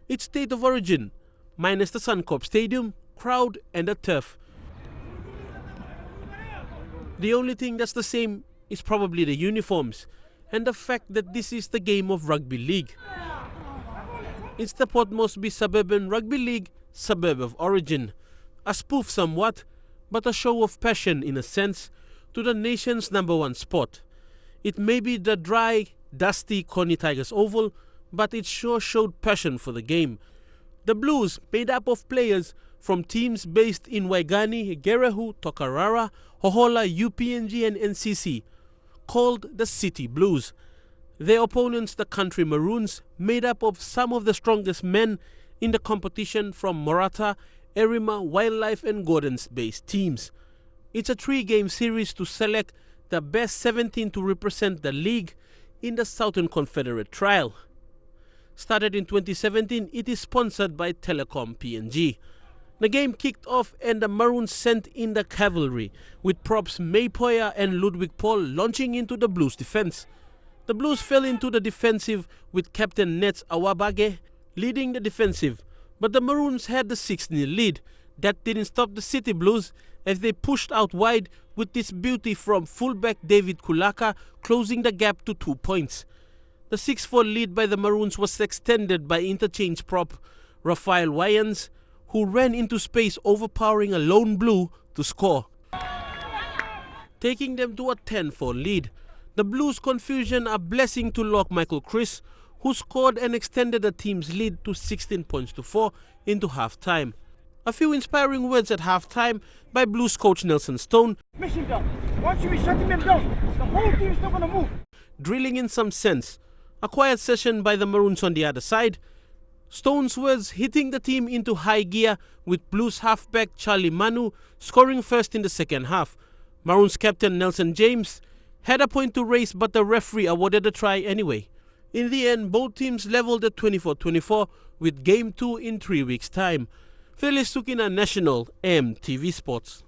It's State of Origin, minus the Suncorp Stadium, crowd and the turf. The only thing that's the same is probably the uniforms and the fact that this is the game of rugby league. It's the Port Moresby Suburban Rugby League, Suburb of Origin. A spoof somewhat, but a show of passion in a sense to the nation's #1 sport. It may be the dry, dusty Coney Tigers Oval, but it sure showed passion for the game. The Blues, made up of players from teams based in Waigani, Gerehu, Tokarara, Hohola, UPNG and NCC, called the City Blues. Their opponents, the Country Maroons, made up of some of the strongest men in the competition from Morata, Erima, Wildlife and Gordons-based teams. It's a 3-game series to select the best 17 to represent the league in the Southern Confederate Trial. Started in 2017, it is sponsored by Telecom PNG. The game kicked off and the Maroons sent in the cavalry, with props Maypoya and Ludwig Paul launching into the Blues defense. The Blues fell into the defensive with Captain Nets Awabage leading the defensive, but the Maroons had the 6-0 lead. That didn't stop the City Blues as they pushed out wide with this beauty from fullback David Kulaka closing the gap to 2 points. The 6-4 lead by the Maroons was extended by interchange prop Rafael Wyans, who ran into space overpowering a lone Blue to score, taking them to a 10-4 lead. The Blues' confusion a blessing to lock Michael Chris, who scored and extended the team's lead to 16 points to 4 into half-time. A few inspiring words at half-time by Blues coach Nelson Stone, mission down. Once you be shutting them down, the whole team is not going to move. Drilling in some sense. A quiet session by the Maroons on the other side. Stone's words hitting the team into high gear with Blues halfback Charlie Manu scoring first in the second half. Maroons captain Nelson James had a point to race, but the referee awarded a try anyway. In the end, both teams leveled at 24-24 with Game 2 in 3 weeks' time. Phyllis Sukina National, EMTV Sports.